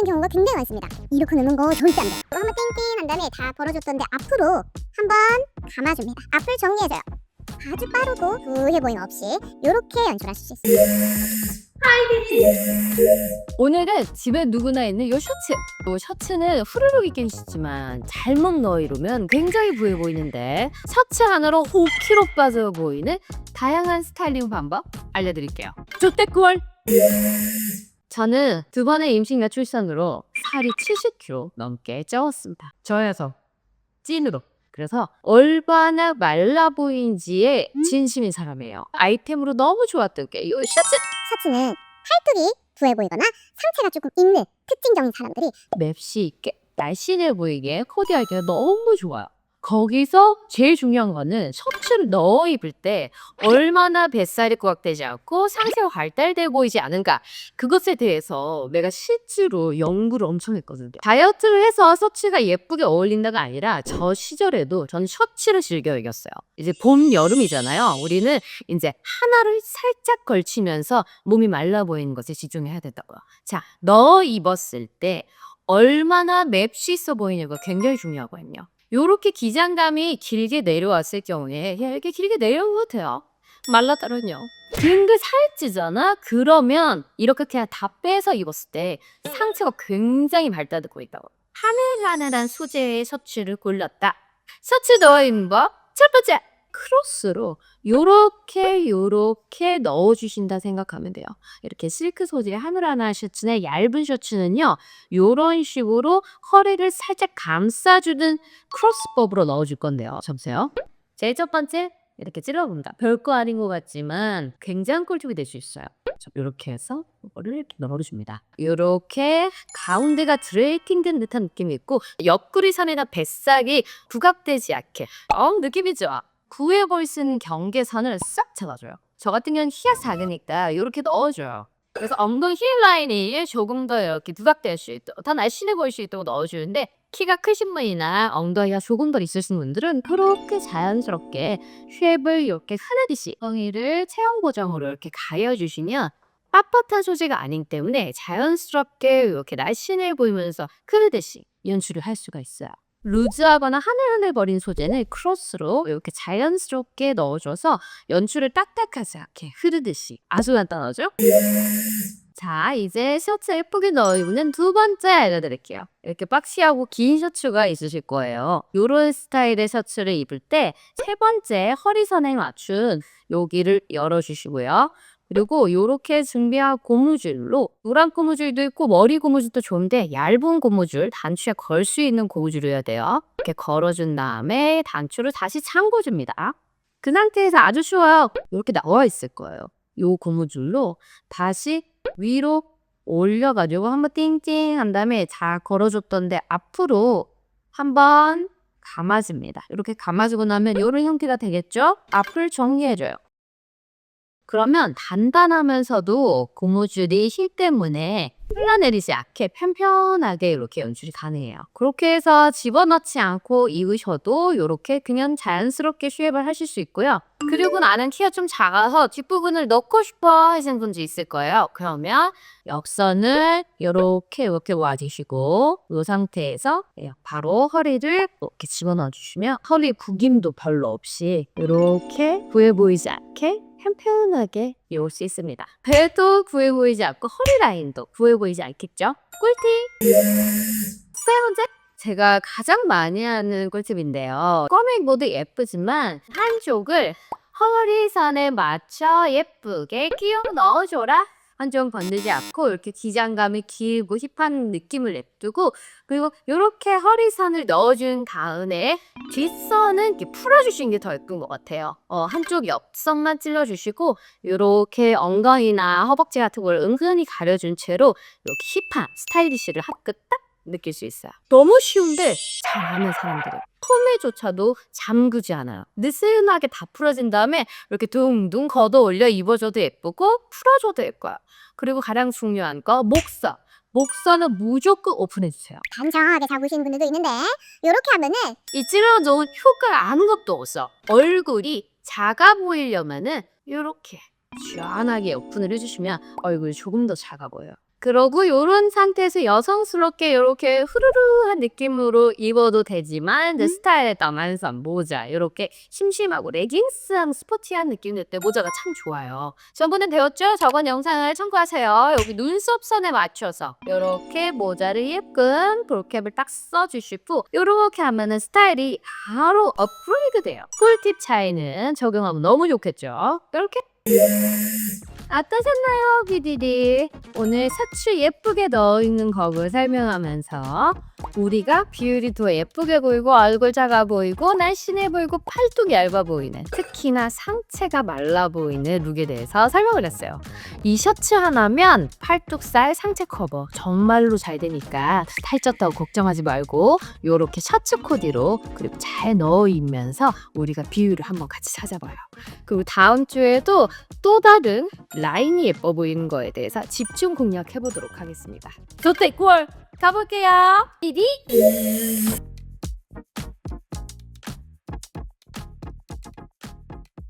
경우가 굉장히 많습니다. 이렇게 넣는 거 절대 안 돼요. 한번 띵띵 한 다음에 다 벌어줬던데 앞으로 한번 감아줍니다. 앞을 정리해줘요. 아주 빠르고 부해 보임 없이 이렇게 연출하실 수 있어요. 오늘은 집에 누구나 있는 요 셔츠. 요 셔츠는 후루룩 입긴 쉽지만 잘못 넣어 입으면 굉장히 부해 보이는데 셔츠 하나로 5kg 빠져 보이는 다양한 스타일링 방법 알려드릴게요. 조태꿀! 저는 2번의 임신과 출산으로 살이 70kg 넘게 쪄왔습니다. 저에서 찐으로. 그래서 얼마나 말라 보이는지에 진심인 사람이에요. 아이템으로 너무 좋았던 게 이 셔츠. 셔츠는 팔뚝이 부해 보이거나 상체가 조금 있는 특징적인 사람들이 맵시 있게 날씬해 보이게 코디하기가 너무 좋아요. 거기서 제일 중요한 거는 셔츠를 넣어 입을 때 얼마나 뱃살이 구각되지 않고 상체가 발달돼 보이지 않은가, 그것에 대해서 내가 실제로 연구를 엄청 했거든요. 다이어트를 해서 셔츠가 예쁘게 어울린다가 아니라 저 시절에도 저는 셔츠를 즐겨 입었어요. 이제 봄, 여름이잖아요. 우리는 이제 하나를 살짝 걸치면서 몸이 말라 보이는 것에 집중해야 된다고요. 자, 넣어 입었을 때 얼마나 맵시 있어 보이냐가 굉장히 중요하거든요. 요렇게 기장감이 길게 내려왔을 경우에 이렇게 길게 내려오면 돼요. 말랐다면요. 근데 살찌잖아? 그러면 이렇게 그냥 다 빼서 입었을 때 상체가 굉장히 발달되고 있다고. 하늘하늘한 소재의 셔츠를 골랐다. 셔츠 넣어 입는 법. 첫 번째, 크로스로 요렇게 넣어주신다 생각하면 돼요. 이렇게 실크 소재의 하늘하늘 셔츠나 얇은 셔츠는요, 요런 식으로 허리를 살짝 감싸주는 크로스법으로 넣어줄 건데요. 잠시요. 제일 첫 번째, 이렇게 찔러봅니다. 별거 아닌 것 같지만 굉장히 꿀팁이 될 수 있어요. 이렇게 해서 이거를 이렇게 넣어줍니다. 이렇게 가운데가 드레이킹된 듯한 느낌이 있고 옆구리선이나 뱃살이 부각되지 않게 느낌이 좋아. 구해 볼 수 있는 경계선을 싹 잡아줘요. 저 같은 경우는 키가 작으니까 이렇게 넣어줘요. 그래서 엉덩이 힐 라인이 조금 더 이렇게 부각될 수 있도록, 더 날씬해 보일 수 있도록 넣어주는데, 키가 크신 분이나 엉덩이가 조금 더 있으신 분들은 그렇게 자연스럽게 쉐입을 이렇게 하나듯이 엉덩이를 체형 고정으로 이렇게 가여주시면 빳빳한 소재가 아니기 때문에 자연스럽게 이렇게 날씬해 보이면서 흐르듯이 연출을 할 수가 있어요. 루즈하거나 하늘하늘거린 소재는 크로스로 이렇게 자연스럽게 넣어줘서 연출을 딱딱하지 않게 흐르듯이, 아주 간단하죠? 자, 이제 셔츠 예쁘게 넣어 입는 두 번째 알려드릴게요. 이렇게 박시하고 긴 셔츠가 있으실 거예요. 이런 스타일의 셔츠를 입을 때 세 번째 허리선에 맞춘 여기를 열어주시고요. 그리고 이렇게 준비한 고무줄로, 노란 고무줄도 있고 머리 고무줄도 좋은데 얇은 고무줄, 단추에 걸 수 있는 고무줄이어야 돼요. 이렇게 걸어준 다음에 단추를 다시 잠궈줍니다. 그 상태에서 아주 쉬워요. 이렇게 나와 있을 거예요. 이 고무줄로 다시 위로 올려가지고 한번 띵띵 한 다음에 잘 걸어줬던데 앞으로 한번 감아줍니다. 이렇게 감아주고 나면 이런 형태가 되겠죠? 앞을 정리해줘요. 그러면 단단하면서도 고무줄이 힐 때문에 흘러내리지 않게 편편하게 이렇게 연출이 가능해요. 그렇게 해서 집어넣지 않고 입으셔도 이렇게 그냥 자연스럽게 쉐입을 하실 수 있고요. 그리고 나는 키가 좀 작아서 뒷부분을 넣고 싶어 하시는 분도 있을 거예요. 그러면 역선을 이렇게 와주시고 이 상태에서 바로 허리를 이렇게 집어넣어 주시면 허리 구김도 별로 없이 이렇게 부해 보이지 않게 편편하게 입을 수 있습니다. 배도 부해 보이지 않고 허리 라인도 부해 보이지 않겠죠? 꿀팁! 세 번째, 제가 가장 많이 하는 꿀팁인데요. 꼬맥 모두 예쁘지만 한쪽을 허리선에 맞춰 예쁘게 끼워 넣어줘라. 한쪽은 건들지 않고 이렇게 기장감이 길고 힙한 느낌을 냅두고, 그리고 이렇게 허리선을 넣어준 다음에 뒷선은 이렇게 풀어주시는 게 더 예쁜 것 같아요. 한쪽 옆선만 찔러주시고 이렇게 엉덩이나 허벅지 같은 걸 은근히 가려준 채로 이렇게 힙한 스타일리시를 한끗 딱 느낄 수 있어요. 너무 쉬운데 잘하는 사람들은 소매조차도 잠그지 않아요. 느슨하게 다 풀어진 다음에 이렇게 둥둥 걷어 올려 입어줘도 예쁘고 풀어줘도 예뻐요. 그리고 가장 중요한 거 목선. 목선은 무조건 오픈해주세요. 단정하게 잡으시는 분들도 있는데 이렇게 하면은 이 찔러놓은 효과가 아무것도 없어. 얼굴이 작아 보이려면은 이렇게 시원하게 오픈을 해주시면 얼굴이 조금 더 작아 보여요. 그러고 요런 상태에서 여성스럽게 요렇게 후루루한 느낌으로 입어도 되지만 이제 스타일에 따라서 모자 요렇게 심심하고 레깅스한 스포티한 느낌 낼 때 모자가 참 좋아요. 전부는 배웠죠? 저번 영상을 참고하세요. 여기 눈썹 선에 맞춰서 요렇게 모자를 예쁜 볼캡을 딱 써주시고 요렇게 하면은 스타일이 바로 업그레이드 돼요. 꿀팁 차이는 적용하면 너무 좋겠죠? 요렇게 어떠셨나요, 비디디? 오늘 셔츠 예쁘게 넣어 있는 법을 설명하면서 우리가 비율이 더 예쁘게 보이고 얼굴 작아 보이고 날씬해 보이고 팔뚝이 얇아 보이는 특히나 상체가 말라 보이는 룩에 대해서 설명을 했어요. 이 셔츠 하나면 팔뚝살 상체 커버 정말로 잘 되니까 살쪘다고 걱정하지 말고 요렇게 셔츠 코디로 그리고 잘 넣어 입면서 우리가 비율을 한번 같이 찾아봐요. 그리고 다음 주에도 또 다른 라인이 예뻐 보이는 거에 대해서 집중 공략해 보도록 하겠습니다. 좋다, 꿀! 가볼게요. 비디!